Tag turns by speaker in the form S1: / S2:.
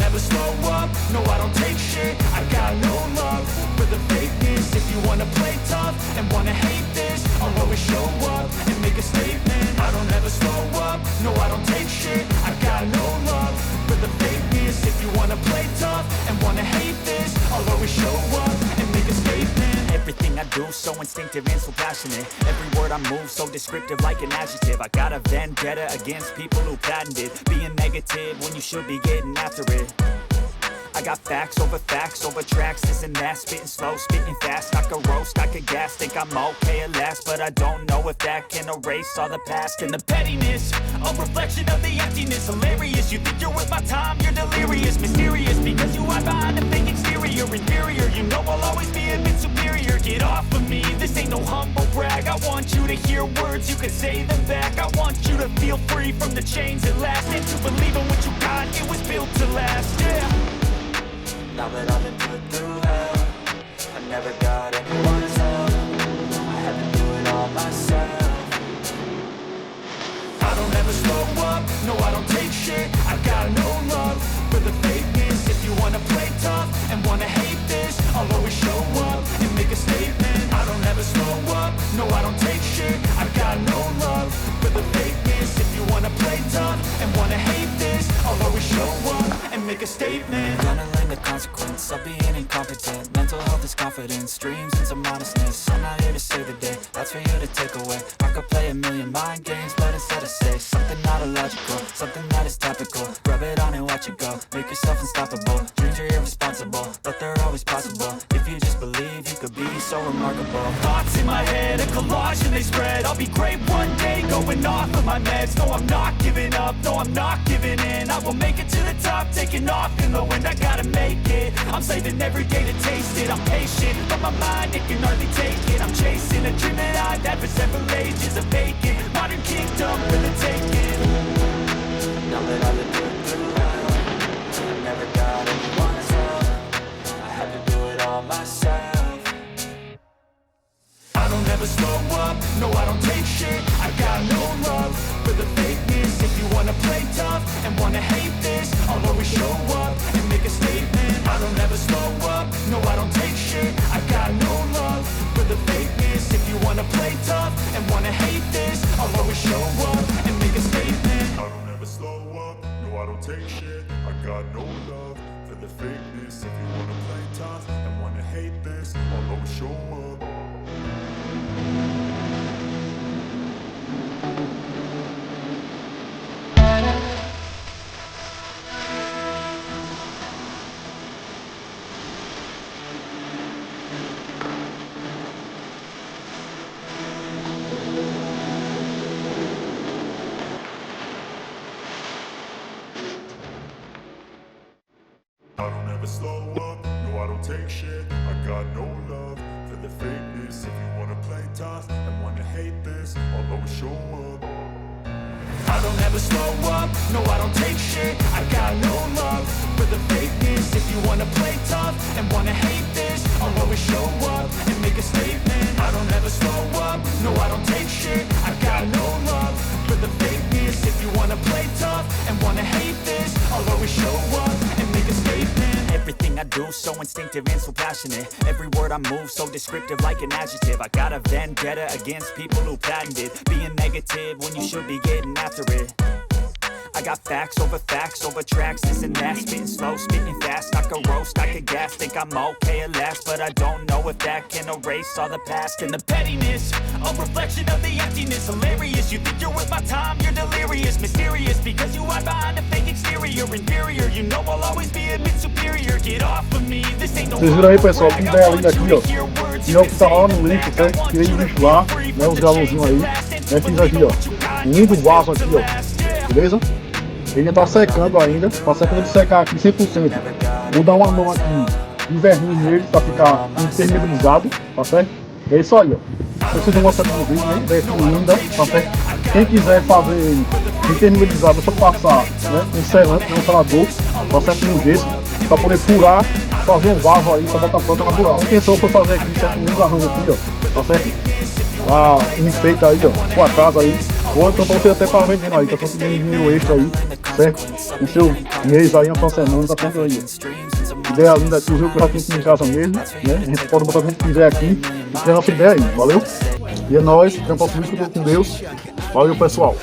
S1: never slow up, no I don't take shit. I got no love for the fakeness. If you wanna play tough and wanna hate this, I'll always show up and make a statement. I don't ever slow up, no I don't take shit. I got no love for the fakeness. If you wanna play tough and wanna hate this, I'll always show up and make a statement. Everything I do so instinctive and so passionate. Every word I move so descriptive like an adjective. I got a vendetta against people who patented being negative when you should be getting after it. I got facts over tracks, this and that, spitting slow, spitting fast. I could roast, I could gas, think I'm okay at last, but I don't know if that can erase all the past. And the pettiness, a reflection of the emptiness. Hilarious, you think you're worth my time, you're delirious. Mysterious, because you hide behind a fake exterior. Inferior, you know I'll always be a bit superior. Get off of me, this ain't no humble brag. I want you to hear words, you can say them back. I want you to feel free from the chains at last, and to believe in what you got, it was built to last, yeah. Now that I've been put through hell, I never got anyone's help, I had to do it all myself. I don't ever slow up, no I don't take shit, I got no love for the fakeness. If you wanna play tough and wanna hate this, I'll always show up and make a statement. I don't ever slow up, no I don't take shit, I got no love for the fakeness. If you wanna play tough and wanna hate this, I'll always show up and make a statement. Gonna learn the consequence of being incompetent. Mental health is confidence, dreams and some honestness. I'm not here to save the day, that's for you to take away. I could play a million mind games, but instead I say something not illogical, something that is topical. Rub it on and watch it go, make yourself unstoppable. Dreams are irresponsible, but they're always possible. If you just believe, you could be so remarkable. Thoughts in my head, a collage and they spread. I'll be great one day, going off of my meds. No, I'm not giving up, no, I'm not giving in. I will make it to the top, taking off in the wind. I gotta make it, I'm saving every day to taste it. I'm patient, but my mind, it can hardly take it. I'm chasing a dream that I've had for several ages. A vacant, modern kingdom for the taking. Now that I've been through hell, I never got anyone's help, I had to do it all myself. I don't ever slow up, no I don't take shit, I got no love for the fakeness. If you wanna play tough and wanna hate this, I'll always show up and make a statement. I don't ever slow up, no I don't take shit, I got no love for the fakeness. If you wanna play tough and wanna hate this, I'll always show up and make a statement. I don't ever slow up, no I don't take shit, I got no love for the fakeness. If you wanna play tough and wanna hate this, I'll always show up. I don't ever slow up, no I don't take shit, I got no love for the fakeness. If you wanna play tough and wanna hate this, I'll always show up. I don't ever slow up, no I don't take shit, I got no love for the fakeness. If you wanna play tough and wanna hate this, I'll always show up and make a statement. I don't ever slow up, no I don't take shit, I got no love for the fakeness. If you wanna play tough and wanna hate this, I'll always show up and make a statement. Everything I do so instinctive and so passionate, every word I move so descriptive like an adjective. I got a vendetta against people who patented being negative when you should be getting after it. I got facts over tracks, this and that, spitting slow, spitting fast. I could roast, I could gas, think I'm okay at last, but I don't know if that can erase all the past. And the pettiness, a reflection of the emptiness. Hilarious, you think you're worth my time, you're delirious. Mysterious, because you hide behind a fake exterior. Inferior, you know I'll always be a bit superior. Get off of me, this ain't no.
S2: Vocês viram aí, pessoal, que ideia linda aqui, ó. E é o que tá lá no link, certo? Tirei o lixo lá, né, os galãozinhos aí, né, fiz aqui, ó, um lindo vaso aqui, ó, beleza? Ele tá secando ainda, tá secando de secar aqui 100%. Vou dar uma mão aqui de verniz nele pra ficar impermeabilizado, tá certo? É isso aí, ó. Se vocês não gostam do vídeo, né, ideia linda, tá certo? Quem quiser fazer ele impermeabilizado, é só passar, né, um selante, um selador, tá certo, no gesso, pra poder furar, fazer um vaso aí, pra botar a planta natural. A intenção foi fazer aqui, certo, um garranjo aqui, ó, tá certo? Um enfeite aí, ó, sua casa aí, ou então pra você até pra vendendo aí, tá conseguindo dinheiro extra aí, certo? O seu mês aí, uma semana, tá tudo aí, ó. Ideia linda aqui, o que eu já tenho aqui em casa mesmo, né? A gente pode botar o que a gente quiser aqui e ter a nossa ideia aí, valeu? E é nóis, tenha um pouco de com Deus, valeu pessoal!